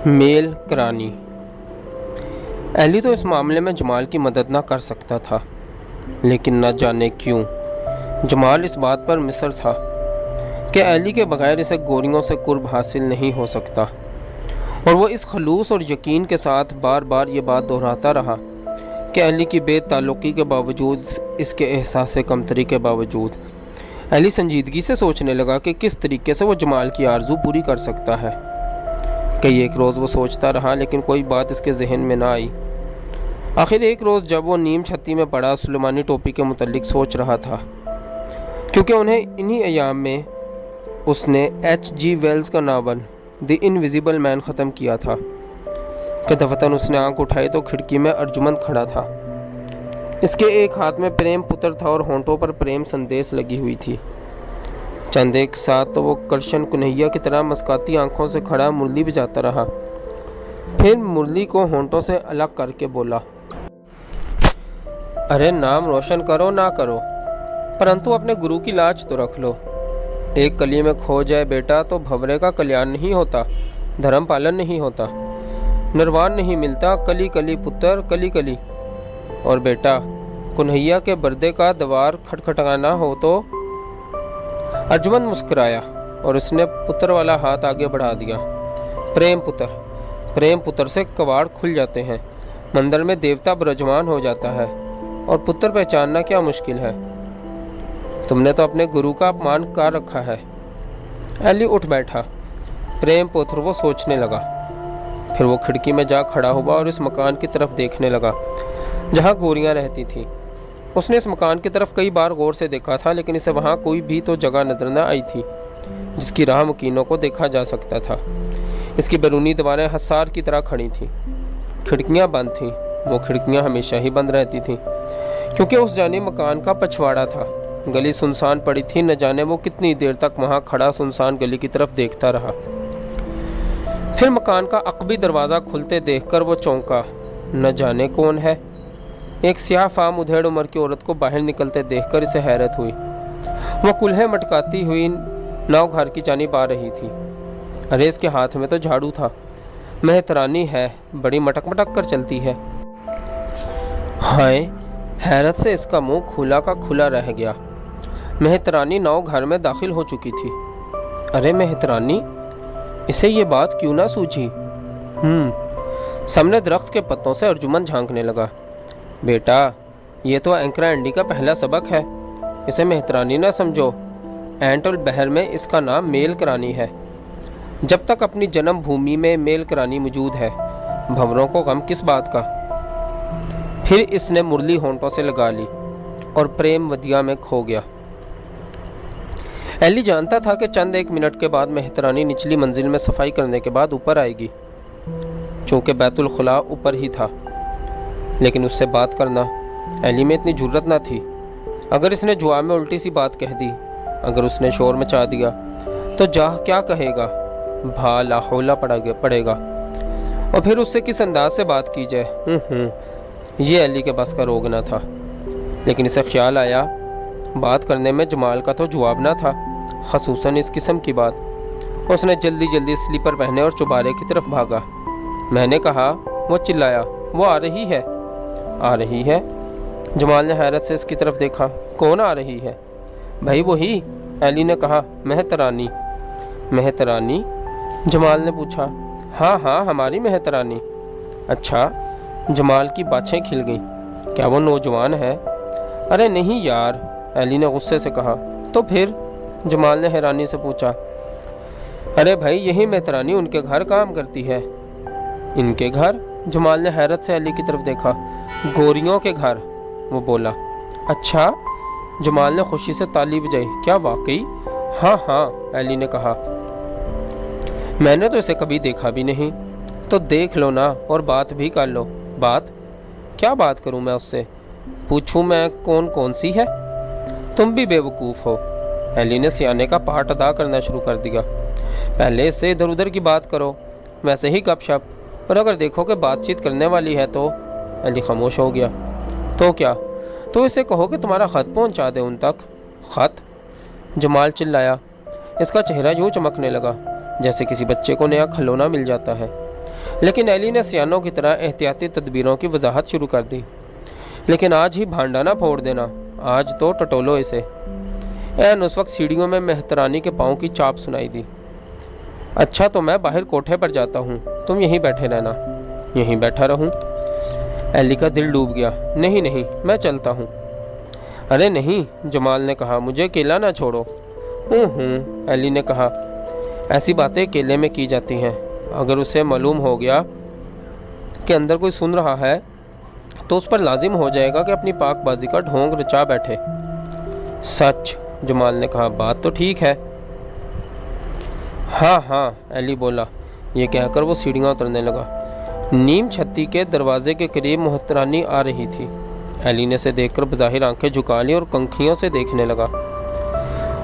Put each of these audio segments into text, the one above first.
میل کرانی۔ ایلی تو اس معاملے میں جمال کی مدد نہ کر سکتا تھا، لیکن نہ جانے کیوں جمال اس بات پر مصر تھا کہ ایلی کے بغیر اسے گوریوں سے قرب حاصل نہیں ہو سکتا، اور وہ اس خلوص اور یقین کے ساتھ بار بار یہ بات دہراتا رہا کہ ایلی کی بے تعلقی کے باوجود، اس کے احساس کمتری کے باوجود، ایلی سنجیدگی سے سوچنے لگا کہ کس طریقے سے وہ جمال کی آرزو پوری کر سکتا ہے۔ کئی ایک روز وہ سوچتا رہا، لیکن کوئی بات اس کے ذہن میں نہ آئی۔ آخر ایک روز جب وہ نیم چھتی میں پڑا سلیمانی ٹوپی کے متعلق سوچ رہا تھا، کیونکہ انہی ایام میں اس نے H.G. ویلز کا ناول دی انویزیبل مین ختم کیا تھا کہ دفتن اس نے آنکھ اٹھائی تو کھڑکی میں ارجمند کھڑا تھا۔ اس کے ایک ہاتھ میں پریم پتر تھا اور ہونٹوں پر پریم سندیش لگی ہوئی تھی۔ چند ایک ساتھ تو وہ کرشن کنہیا کی طرح مسکاتی آنکھوں سے کھڑا مرلی بجاتا رہا، پھر مرلی کو ہونٹوں سے الگ کر کے بولا، ارے نام روشن کرو نہ کرو، پرنتو اپنے گرو کی لاج تو رکھ لو۔ ایک کلی میں کھو جائے بیٹا تو بھورے کا کلیان نہیں ہوتا، دھرم پالن نہیں ہوتا، نروان نہیں ملتا، کلی کلی پتر کلی کلی۔ اور بیٹا کنہیا کے بردے کا دوار کھٹکھٹانا ہو تو۔ ارجمند مسکرایا اور اس نے پتر والا ہاتھ آگے بڑھا دیا۔ پریم پتر سے کواڑ کھل جاتے ہیں، مندر میں دیوتا برجمان ہو جاتا ہے، اور پتر پہچاننا کیا مشکل ہے۔ تم نے تو اپنے گرو کا اپمان کر رکھا ہے۔ ایلی اٹھ بیٹھا۔ پریم پتر وہ سوچنے لگا، پھر وہ کھڑکی میں جا کھڑا ہوا اور اس مکان کی طرف دیکھنے لگا جہاں گوریاں رہتی تھیں۔ اس نے اس مکان کی طرف کئی بار غور سے دیکھا تھا، لیکن اسے وہاں کوئی بھی تو جگہ نظر نہ آئی تھی جس کی راہ مکینوں کو دیکھا جا سکتا تھا۔ اس کی بیرونی دیواریں حصار کی طرح کھڑی تھیں، کھڑکیاں بند تھیں۔ وہ کھڑکیاں ہمیشہ ہی بند رہتی تھیں کیونکہ اس جانب مکان کا پچھواڑا تھا۔ گلی سنسان پڑی تھی، نہ جانے وہ کتنی دیر تک وہاں کھڑا سنسان گلی کی طرف دیکھتا رہا۔ پھر مکان کا عقبی دروازہ کھلتے دیکھ کر وہ چونکا، نہ جانے کون ہے۔ ایک سیاہ فام ادھیڑ عمر کی عورت کو باہر نکلتے دیکھ کر اسے حیرت ہوئی۔ وہ کلہے مٹکاتی ہوئی نو گھر کی جانب آ رہی تھی۔ ارے اس کے ہاتھ میں تو جھاڑو تھا۔ مہترانی ہے، بڑی مٹک مٹک کر چلتی ہے۔ ہائے، حیرت سے اس کا منہ کھلا کا کھلا رہ گیا۔ مہترانی نو گھر میں داخل ہو چکی تھی۔ ارے مہترانی، اسے یہ بات کیوں نہ سوجھی؟ سامنے درخت کے پتوں سے ارجمند جھانکنے لگا۔ بیٹا، یہ تو اینکرا اینڈی کا پہلا سبق ہے، اسے مہترانی نہ سمجھو۔ اینٹ البحر میں اس کا نام میل کرانی ہے۔ جب تک اپنی جنم بھومی میں میل کرانی موجود ہے، بھنوروں کو غم کس بات کا؟ پھر اس نے مرلی ہونٹوں سے لگا لی اور پریم ودیا میں کھو گیا۔ ایلی جانتا تھا کہ چند ایک منٹ کے بعد مہترانی نچلی منزل میں صفائی کرنے کے بعد اوپر آئے گی، چونکہ بیت الخلاء اوپر ہی تھا، لیکن اس سے بات کرنا ایلی میں اتنی جرت نہ تھی۔ اگر اس نے جواب میں الٹی سی بات کہہ دی، اگر اس نے شور مچا دیا تو جاہ کیا کہے گا، بھالا ہولا پڑے گا، اور پھر اس سے کس انداز سے بات کی جائے۔ یہ ایلی کے بس کا روگ نہ تھا، لیکن اسے خیال آیا بات کرنے میں جمال کا تو جواب نہ تھا، خصوصاً اس قسم کی بات۔ اس نے جلدی جلدی سلیپر پہنے اور چوبارے کی طرف بھاگا۔ میں نے کہا، وہ چلایا، وہ آ رہی ہے۔ آ رہی ہے؟ جمال نے حیرت سے اس کی طرف دیکھا۔ کون آ رہی ہے؟ بھائی وہی، ایلی نے کہا۔ مہترانی؟ مہترانی؟ جمال نے پوچھا۔ ہاں ہماری مہترانی۔ اچھا، جمال کی باچھیں کھل گئیں۔ کیا وہ نوجوان ہے؟ ارے نہیں یار، ایلی نے غصے سے کہا۔ تو پھر؟ جمال نے حیرانی سے پوچھا۔ ارے بھائی، یہی مہترانی ان کے گھر کام کرتی ہے۔ ان کے گھر؟ جمال نے حیرت سے ایلی کی طرف دیکھا۔ گوریوں کے گھر، وہ بولا۔ اچھا؟ جمال نے خوشی سے تالی بجائی۔ کیا واقعی؟ ہاں، ایلی نے کہا۔ میں نے تو اسے کبھی دیکھا بھی نہیں۔ تو دیکھ لو نا اور بات بھی کر لو۔ بات؟ کیا بات کروں میں اس سے؟ پوچھوں میں کون سی ہے؟ تم بھی بے وقوف ہو۔ ایلی نے سیانے کا پارٹ ادا کرنا شروع کر دیا۔ پہلے اس سے ادھر ادھر کی بات کرو، ویسے ہی گپ شپ، اور اگر دیکھو کہ بات چیت کرنے والی ہے تو۔ ایلی خاموش ہو گیا۔ تو کیا؟ تو اسے کہو کہ تمہارا خط پہنچا دے ان تک۔ خط؟ جمال چلایا۔ اس کا چہرہ یوں چمکنے لگا جیسے کسی بچے کو نیا کھلونا مل جاتا ہے۔ لیکن ایلی نے سیانوں کی طرح احتیاطی تدبیروں کی وضاحت شروع کر دی۔ لیکن آج ہی بھانڈا نہ پھوڑ دینا، آج تو ٹٹولو اسے۔ این اس وقت سیڑھیوں میں مہترانی کے پاؤں کی چاپ سنائی دی۔ اچھا تو میں باہر کوٹھے پر جاتا ہوں، تم یہیں بیٹھے رہنا۔ یہیں بیٹھا رہوں؟ ایلی کا دل ڈوب گیا۔ نہیں نہیں، میں چلتا ہوں۔ ارے نہیں، جمال نے کہا، مجھے اکیلا نہ چھوڑو۔ ایلی نے کہا، ایسی باتیں اکیلے میں کی جاتی ہیں۔ اگر اسے معلوم ہو گیا کہ اندر کوئی سن رہا ہے تو اس پر لازم ہو جائے گا کہ اپنی پاک بازی کا ڈھونگ رچا بیٹھے۔ سچ، جمال نے کہا، بات تو ٹھیک ہے۔ ہاں ہاں، ایلی بولا۔ یہ کہہ کر وہ سیڑھیاں اترنے لگا۔ نیم چھتی کے دروازے کے قریب مہترانی آ رہی تھی۔ ایلی نے اسے دیکھ کر بظاہر آنکھیں جھکا لی اور کنکھیوں سے دیکھنے لگا۔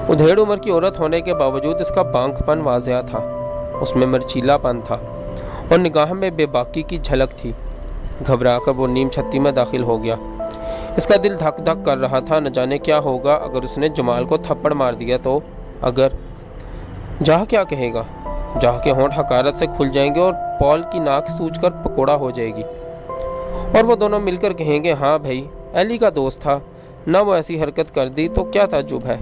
ادھیڑ عمر کی عورت ہونے کے باوجود اس کا بانک پن واضح تھا، اس میں مرچیلا پن تھا اور نگاہ میں بے باکی کی جھلک تھی۔ گھبرا کر وہ نیم چھتی میں داخل ہو گیا۔ اس کا دل دھک دھک کر رہا تھا، نہ جانے کیا ہوگا اگر اس نے جمال کو تھپڑ مار دیا تو۔ اگر جہاں کیا کہے گا؟ جہاں کے ہونٹ حقارت سے کھل جائیں گے اور پال کی ناک سوچ کر پکوڑا ہو جائے گی، اور وہ دونوں مل کر کہیں گے، ہاں بھائی، ایلی کا دوست تھا، نہ وہ ایسی حرکت کر دی تو کیا تعجب ہے۔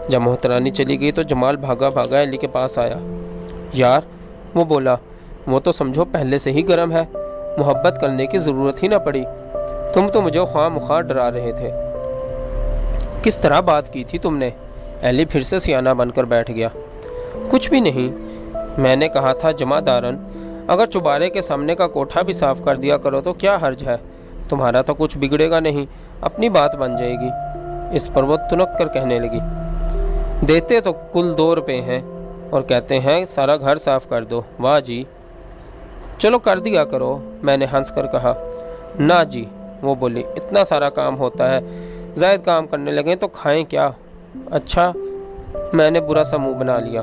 جب محترانی چلی گئی تو جمال بھاگا بھاگا ایلی کے پاس آیا۔ یار، وہ بولا، وہ تو سمجھو پہلے سے ہی گرم ہے، محبت کرنے کی ضرورت ہی نہ پڑی، تم تو مجھے خواہ مخواہ ڈرا رہے تھے۔ کس طرح بات کی تھی تم نے؟ ایلی پھر سے سیانہ بن کر بیٹھ گیا۔ کچھ بھی نہیں، میں نے کہا تھا جمع دارن، اگر چوبارے کے سامنے کا کوٹھا بھی صاف کر دیا کرو تو کیا حرج ہے، تمہارا تو کچھ بگڑے گا نہیں، اپنی بات بن جائے گی۔ اس پر وہ تنک کر کہنے لگی، دیتے تو کل 2 روپے ہیں اور کہتے ہیں سارا گھر صاف کر دو، واہ جی۔ چلو کر دیا کرو، میں نے ہنس کر کہا۔ نہ جی، وہ بولی، اتنا سارا کام ہوتا ہے، زائد کام کرنے لگیں تو کھائیں کیا۔ اچھا، میں نے برا سا منہ بنا لیا،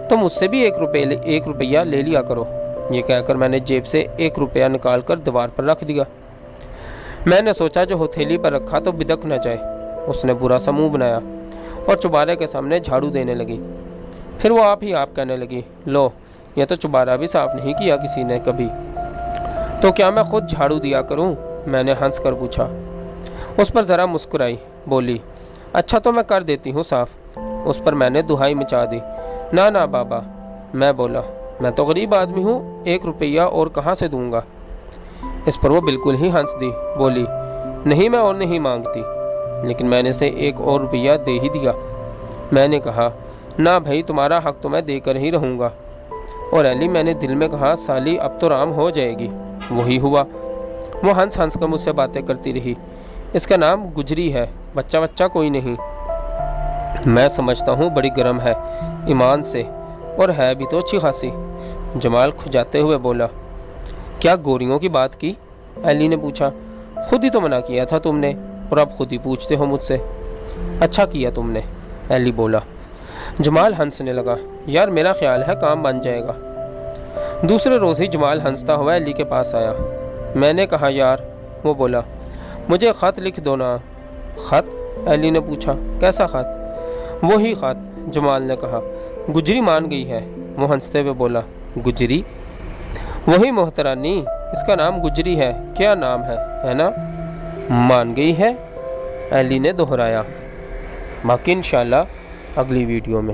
تو مجھ سے بھی 1 روپیہ لے لیا کرو۔ یہ کہہ کر میں نے جیب سے 1 روپیہ نکال کر دیوار پر رکھ دیا۔ میں نے سوچا جو ہتھیلی پر رکھا تو بدک نہ جائے۔ اس نے برا سا منہ بنایا اور چوبارے کے سامنے جھاڑو دینے لگی۔ پھر وہ آپ کہنے لگی، لو، یہ تو چوبارہ بھی صاف نہیں کیا کسی نے کبھی، تو کیا میں خود جھاڑو دیا کروں؟ میں نے ہنس کر پوچھا۔ اس پر ذرا مسکرائی، بولی، اچھا تو میں کر دیتی ہوں صاف۔ اس پر میں نے دہائی مچا دی، نہ بابا۔ میں بولا، میں تو غریب آدمی ہوں، 1 روپیہ اور کہاں سے دوں گا۔ اس پر وہ بالکل ہی ہنس دی، بولی، نہیں، میں اور نہیں مانگتی، لیکن میں نے اسے 1 اور روپیہ دے ہی دیا۔ میں نے کہا، نہ بھائی، تمہارا حق تو میں دے کر ہی رہوں گا۔ اور ایلی، میں نے دل میں کہا، سالی اب تو رام ہو جائے گی۔ وہی ہوا۔ وہ ہنس ہنس کر مجھ سے باتیں کرتی رہی، اس کا نام گجری ہے، بچہ کوئی نہیں۔ میں سمجھتا ہوں بڑی گرم ہے، ایمان سے، اور ہے بھی تو اچھی خاصی۔ جمال کھجاتے ہوئے بولا، کیا گوریوں کی بات کی؟ ایلی نے پوچھا۔ خود ہی تو منع کیا تھا تم نے، اور اب خود ہی پوچھتے ہو مجھ سے۔ اچھا کیا تم نے، ایلی بولا۔ جمال ہنسنے لگا۔ یار، میرا خیال ہے کام بن جائے گا۔ دوسرے روز ہی جمال ہنستا ہوا ایلی کے پاس آیا۔ میں نے کہا، یار، وہ بولا، مجھے خط لکھ دو نا۔ خط؟ ایلی نے پوچھا، کیسا خط؟ وہی خط، جمال نے کہا۔ گجری مان گئی ہے، وہ ہنستے ہوئے بولا۔ گجری؟ وہی محترانی، اس کا نام گجری ہے۔ کیا نام ہے نا؟ مان گئی ہے، ایلی نے دہرایا۔ باقی انشاءاللہ اگلی ویڈیو میں۔